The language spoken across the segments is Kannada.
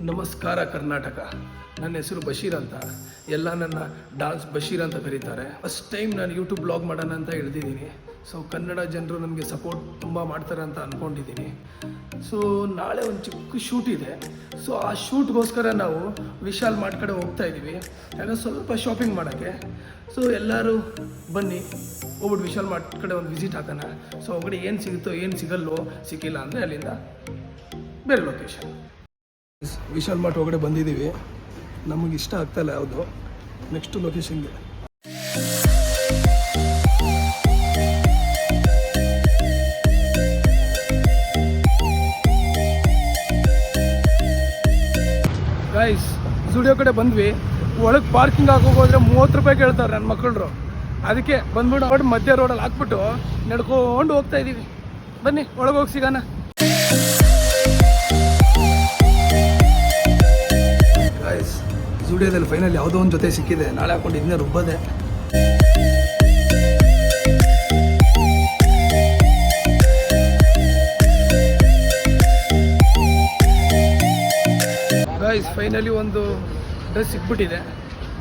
ನಮಸ್ಕಾರ ಕರ್ನಾಟಕ. ನನ್ನ ಹೆಸರು ಬಶೀರ್ ಅಂತ. ಎಲ್ಲ ನನ್ನ ಡಾನ್ಸ್ ಬಶೀರ್ ಅಂತ ಕರೀತಾರೆ. ಫಸ್ಟ್ ಟೈಮ್ ನಾನು ಯೂಟ್ಯೂಬ್ ಬ್ಲಾಗ್ ಮಾಡೋಣ ಅಂತ ಹೇಳ್ತಿದ್ದೀನಿ. ಸೊ ಕನ್ನಡ ಜನರು ನನಗೆ ಸಪೋರ್ಟ್ ತುಂಬ ಮಾಡ್ತಾರೆ ಅಂತ ಅಂದ್ಕೊಂಡಿದ್ದೀನಿ. ಸೊ ನಾಳೆ ಒಂದು ಚಿಕ್ಕ ಶೂಟ್ ಇದೆ. ಸೊ ಆ ಶೂಟ್ಗೋಸ್ಕರ ನಾವು ವಿಶಾಲ್ ಮಾರ್ಟ್ ಕಡೆ ಹೋಗ್ತಾ ಇದ್ದೀವಿ, ಯಾಕಂದ್ರೆ ಸ್ವಲ್ಪ ಶಾಪಿಂಗ್ ಮಾಡೋಕ್ಕೆ. ಸೊ ಎಲ್ಲರೂ ಬನ್ನಿ, ಹೋಗ್ಬಿಟ್ಟು ವಿಶಾಲ್ ಮಾರ್ಟ್ ಕಡೆ ಒಂದು ವಿಸಿಟ್ ಹಾಕೋಣ. ಸೊ ಒಳಗಡೆ ಏನು ಸಿಗುತ್ತೋ ಏನು ಸಿಗಲ್ವೋ, ಸಿಕ್ಕಿಲ್ಲ ಅಂದರೆ ಅಲ್ಲಿಂದ ಬೇರೆ ಲೊಕೇಶನ್. ವಿಶಾಲ್ ಮಾರ್ಟ್ ಒಳಗಡೆ ಬಂದಿದ್ದೀವಿ. ನಮಗೆ ಇಷ್ಟ ಆಗ್ತಾಯಿಲ್ಲ ಯಾವುದು. ನೆಕ್ಸ್ಟ್ ಲೊಕೇಶನ್ಗೆ ಗೈಸ್, ಜುಡಿಯೋ ಕಡೆ ಬಂದ್ವಿ. ಒಳಗೆ ಪಾರ್ಕಿಂಗ್ ಹೋದ್ರೆ 30 ರೂಪಾಯಿ ಕೇಳ್ತಾರೆ ನನ್ನ ಮಕ್ಕಳು. ಅದಕ್ಕೆ ಬಂದ್ಬಿಟ್ಟು ರೋಡ್ ಮಧ್ಯ ರೋಡಲ್ಲಿ ಹಾಕ್ಬಿಟ್ಟು ನಡ್ಕೊಂಡು ಹೋಗ್ತಾ ಇದ್ದೀವಿ. ಬನ್ನಿ ಒಳಗೆ ಹೋಗಿ ಸಿಗೋಣ. ಗೈಸ್, ಜುಡಿಯೋದಲ್ಲಿ ಫೈನಲ್ ಯಾವುದೋ ಒಂದು ಜೊತೆ ಸಿಕ್ಕಿದೆ. ನಾಳೆ ಹಾಕೊಂಡು ಇದನ್ನೇ ರುಬ್ಬದೆ. ಗೈಸ್, ಫೈನಲಿ ಒಂದು ಡ್ರೆಸ್ ಸಿಕ್ಬಿಟ್ಟಿದೆ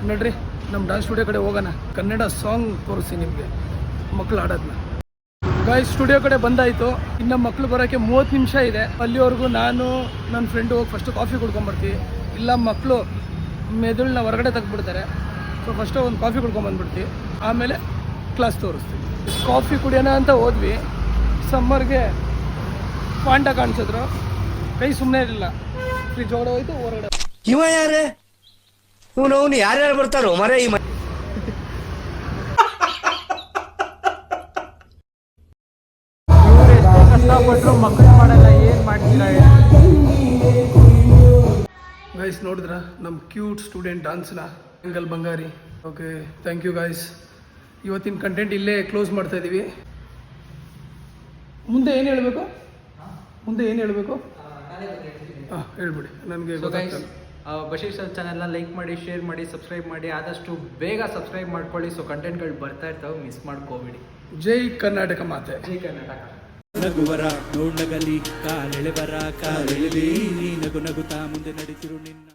ನೋಡ್ರಿ. ನಮ್ಮ ಡಾನ್ಸ್ ಸ್ಟುಡಿಯೋ ಕಡೆ ಹೋಗೋಣ. ಕನ್ನಡ ಸಾಂಗ್ ತೋರಿಸಿ ನಿಮಗೆ ಮಕ್ಕಳು ಆಡೋದನ್ನ. ಗೈಸ್, ಸ್ಟುಡಿಯೋ ಕಡೆ ಬಂದಾಯಿತು. ಇನ್ನು ಮಕ್ಕಳು ಬರೋಕ್ಕೆ 30 ನಿಮಿಷ ಇದೆ. ಅಲ್ಲಿವರೆಗೂ ನಾನು ನನ್ನ ಫ್ರೆಂಡು ಹೋಗಿ ಫಸ್ಟು ಕಾಫಿ ಕುಡ್ಕೊಂಬರ್ತೀವಿ. ಇಲ್ಲ ಮಕ್ಕಳು ಮೆದುಳನ್ನ ಹೊರಗಡೆ ತೆಗ್ದುಬಿಡ್ತಾರೆ. ಸೊ ಫಸ್ಟು ಒಂದು ಕಾಫಿ ಕುಡ್ಕೊಂಬಂದ್ಬಿಡ್ತೀವಿ, ಆಮೇಲೆ ಕ್ಲಾಸ್ ತೋರಿಸ್ತೀವಿ. ಕಾಫಿ ಕುಡಿಯೋಣ ಅಂತ ಹೋದ್ವಿ. ಸಮ್ಮರ್ಗೆ ಪಾಂಟ ಕಾಣಿಸಿದ್ರು. ಕೈ ಸುಮ್ಮನೆ ಇರಲಿಲ್ಲ. ಫ್ರಿಜ್ ಒಳಗಡೆ ಹೋಯ್ತು, ಹೊರಗಡೆ. ಇವ ಯಾರೇ ಇವನು ಯಾರ್ಯಾರು ಬರ್ತಾರೋ ಮರೇ ಈ ಕಷ್ಟಪಟ್ಟರು ಮಕ್ಕಳು ಮಾಡಲ್ಲ, ಏನು ಮಾಡ್ತೀರಾ? ಗೈಸ್, ನೋಡಿದ್ರ ನಮ್ಮ ಕ್ಯೂಟ್ ಸ್ಟೂಡೆಂಟ್ ಡಾನ್ಸ್ನ ಅಂಕಲ್ ಬಂಗಾರಿ. Okay, thank you guys. ಇವತ್ತಿನ ಕಂಟೆಂಟ್ ಇಲ್ಲೇ ಕ್ಲೋಸ್ ಮಾಡ್ತಾ ಇದ್ದೀವಿ. ಮುಂದೆ ಏನು ಹೇಳಬೇಕು? ಹಾಂ, ಹೇಳ್ಬಿಡಿ. ನನಗೆ ಬಶೀರ್ ಸರ್ ಚಾನೆಲ್ನ ಲೈಕ್ ಮಾಡಿ, ಶೇರ್ ಮಾಡಿ, ಸಬ್ಸ್ಕ್ರೈಬ್ ಮಾಡಿ. ಆದಷ್ಟು ಬೇಗ ಸಬ್ಸ್ಕ್ರೈಬ್ ಮಾಡ್ಕೊಳ್ಳಿ. ಸೊ ಕಂಟೆಂಟ್ಗಳು ಬರ್ತಾ ಇರ್ತಾವೆ, ಮಿಸ್ ಮಾಡ್ಕೋಬೇಡಿ. ಜೈ ಕರ್ನಾಟಕ ಮಾತೆ. ಜೈ ಕರ್ನಾಟಕ. ನಗುವರ ನೋಡಗಲಿ ಕಾಲೆಳೆವರ ಕಾಲೆಳೆಲಿ ನೀ ನಗು ನಗುತ್ತಾ ಮುಂದೆ ನಡೀತಿರು ನಿನ್ನ